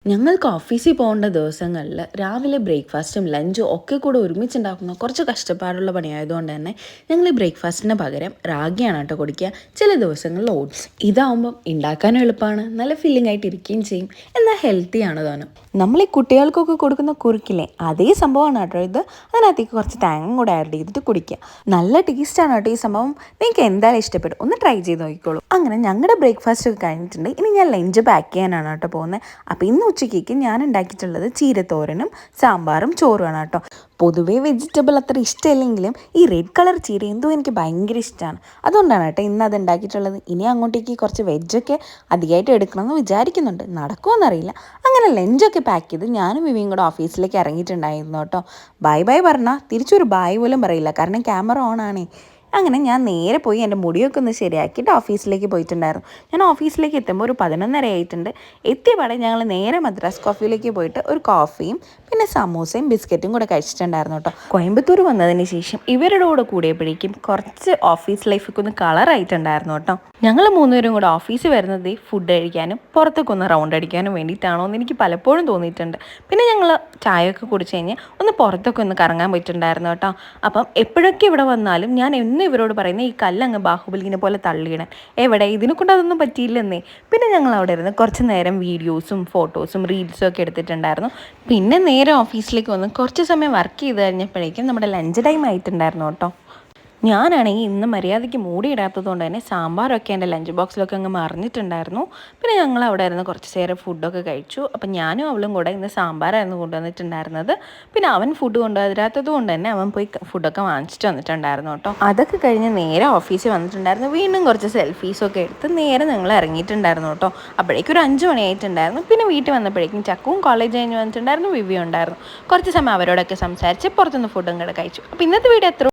ഞങ്ങൾക്ക് ഓഫീസിൽ പോകേണ്ട ദിവസങ്ങളിൽ രാവിലെ ബ്രേക്ക്ഫാസ്റ്റും ലഞ്ചും ഒക്കെ കൂടെ ഒരുമിച്ചുണ്ടാക്കുന്ന കുറച്ച് കഷ്ടപ്പാടുള്ള പണിയായതുകൊണ്ട് തന്നെ ഞങ്ങൾ ഈ ബ്രേക്ക്ഫാസ്റ്റിന് പകരം റാഗിയാണ് കേട്ടോ കുടിക്കുക. ചില ദിവസങ്ങളിൽ ഓട്സ്. ഇതാവുമ്പം ഉണ്ടാക്കാനും എളുപ്പമാണ്, നല്ല ഫില്ലിംഗ് ആയിട്ട് ഇരിക്കുകയും ചെയ്യും, എന്നാൽ ഹെൽത്തിയാണ് താനും. നമ്മൾ ഈ കുട്ടികൾക്കൊക്കെ കൊടുക്കുന്ന കുറുക്കില്ലേ, അതേ സംഭവമാണ് കേട്ടോ ഇത്. അതിനകത്തേക്ക് കുറച്ച് തേങ്ങ കൂടെ ആഡ് ചെയ്തിട്ട് കുടിക്കുക. നല്ല ടേസ്റ്റാണ് കേട്ടോ ഈ സംഭവം. നിങ്ങൾക്ക് എന്തായാലും ഇഷ്ടപ്പെടും, ഒന്ന് ട്രൈ ചെയ്ത് നോക്കിക്കോളൂ. അങ്ങനെ ഞങ്ങളുടെ ബ്രേക്ക്ഫാസ്റ്റ് ഒക്കെ കഴിഞ്ഞിട്ടുണ്ട്. ഇനി ഞാൻ ലഞ്ച് പാക്ക് ചെയ്യാനാണ് കേട്ടോ പോകുന്നത്. അപ്പോൾ ഇന്ന് ഉച്ചയ്ക്ക് ഞാൻ ഉണ്ടാക്കിയിട്ടുള്ളത് ചീരത്തോരനും സാമ്പാറും ചോറുമാണ് കേട്ടോ. പൊതുവേ വെജിറ്റബിൾ അത്ര ഇഷ്ടമില്ലെങ്കിലും ഈ റെഡ് കളർ ചീര എന്തോ എനിക്ക് ഭയങ്കര ഇഷ്ടമാണ്. അതുകൊണ്ടാണ് കേട്ടോ ഇന്ന് അത് ഉണ്ടാക്കിയിട്ടുള്ളത്. ഇനി അങ്ങോട്ടേക്ക് കുറച്ച് വെജൊക്കെ അധികമായിട്ട് എടുക്കണമെന്ന് വിചാരിക്കുന്നുണ്ട്, നടക്കുമെന്നറിയില്ല. അങ്ങനെ ലഞ്ചൊക്കെ പാക്ക് ചെയ്ത് ഞാനും വിവിയും കൂടെ ഓഫീസിലേക്ക് ഇറങ്ങിയിട്ടുണ്ടായിരുന്നു കേട്ടോ. ബൈ ബൈ പറഞ്ഞാൽ തിരിച്ചൊരു ബൈ പോലും പറയില്ല, കാരണം ക്യാമറ ഓൺ ആണേ. അങ്ങനെ ഞാൻ നേരെ പോയി എൻ്റെ മുടിയൊക്കെ ഒന്ന് ശരിയാക്കിയിട്ട് ഓഫീസിലേക്ക് പോയിട്ടുണ്ടായിരുന്നു. ഞാൻ ഓഫീസിലേക്ക് എത്തുമ്പോൾ ഒരു 11:30 ആയിട്ടുണ്ട്. എത്തിയപാടെ ഞങ്ങൾ നേരെ മദ്രാസ് കോഫിയിലേക്ക് പോയിട്ട് ഒരു കോഫിയും പിന്നെ സമൂസയും ബിസ്ക്കറ്റും കൂടെ കഴിച്ചിട്ടുണ്ടായിരുന്നു കേട്ടോ. കോയമ്പത്തൂർ വന്നതിന് ശേഷം ഇവരുടെ കൂടെ കൂടിയപ്പോഴേക്കും കുറച്ച് ഓഫീസ് ലൈഫൊക്കെ ഒന്ന് കളറായിട്ടുണ്ടായിരുന്നു കേട്ടോ. ഞങ്ങൾ മൂന്നുപേരും കൂടെ ഓഫീസിൽ വരുന്നത് ഫുഡ് കഴിക്കാനും പുറത്തൊക്കെ ഒന്ന് റൗണ്ട് അടിക്കാനും വേണ്ടിയിട്ടാണോ എന്ന് എനിക്ക് പലപ്പോഴും തോന്നിയിട്ടുണ്ട്. പിന്നെ ഞങ്ങൾ ചായയൊക്കെ കുടിച്ച് കഴിഞ്ഞ് ഒന്ന് പുറത്തൊക്കെ ഒന്ന് കറങ്ങാൻ പോയിട്ടുണ്ടായിരുന്നു കേട്ടോ. അപ്പം എപ്പോഴൊക്കെ ഇവിടെ വന്നാലും ഞാൻ ഇവരോട് പറയുന്നത് ഈ കല്ലങ്ങ് ബാഹുബലിനെ പോലെ തള്ളിയിടാൻ. എവിടെ ഇതിനെ കൊണ്ട് അതൊന്നും പറ്റിയില്ലെന്നേ. പിന്നെ ഞങ്ങൾ അവിടെ ഇരുന്ന് കുറച്ച് നേരം വീഡിയോസും ഫോട്ടോസും റീൽസും ഒക്കെ എടുത്തിട്ടുണ്ടായിരുന്നു. പിന്നെ നേരെ ഓഫീസിലേക്ക് വന്ന് കുറച്ച് സമയം വർക്ക് ചെയ്ത് കഴിഞ്ഞപ്പോഴേക്കും നമ്മുടെ ലഞ്ച് ടൈം ആയിട്ടുണ്ടായിരുന്നു കേട്ടോ. ഞാനാണെങ്കിൽ ഇന്ന് മര്യാദയ്ക്ക് മൂടിയിടാത്തത് കൊണ്ട് തന്നെ സാമ്പാറൊക്കെ എൻ്റെ ലഞ്ച് ബോക്സിലൊക്കെ അങ്ങ് മറിഞ്ഞിട്ടുണ്ടായിരുന്നു. പിന്നെ ഞങ്ങൾ അവിടെ ഇരുന്ന് കുറച്ച് നേരം ഫുഡൊക്കെ കഴിച്ചു. അപ്പം ഞാനും അവളും കൂടെ ഇന്ന് സാമ്പാറായിരുന്നു കൊണ്ടുവന്നിട്ടുണ്ടായിരുന്നത്. പിന്നെ അവൻ ഫുഡ് കൊണ്ടുവരാത്തത് കൊണ്ട് തന്നെ അവൻ പോയി ഫുഡൊക്കെ വാങ്ങിച്ചിട്ട് വന്നിട്ടുണ്ടായിരുന്നു കേട്ടോ. അതൊക്കെ കഴിഞ്ഞ് നേരെ ഓഫീസിൽ വന്നിട്ടുണ്ടായിരുന്നു. വീണ്ടും കുറച്ച് സെൽഫീസൊക്കെ എടുത്ത് നേരെ ഞങ്ങൾ ഇറങ്ങിയിട്ടുണ്ടായിരുന്നു കേട്ടോ. അപ്പോഴേക്കും ഒരു 5 മണിയായിട്ടുണ്ടായിരുന്നു. പിന്നെ വീട്ടിൽ വന്നപ്പോഴേക്കും ചക്കവും കോളേജ് കഴിഞ്ഞ് വന്നിട്ടുണ്ടായിരുന്നു, വിവി ഉണ്ടായിരുന്നു. കുറച്ച് സമയം അവരോടൊക്കെ സംസാരിച്ച് പുറത്തുനിന്ന് ഫുഡും കൂടെ കഴിച്ചു. അപ്പോൾ ഇന്നത്തെ വീഡിയോ എത്ര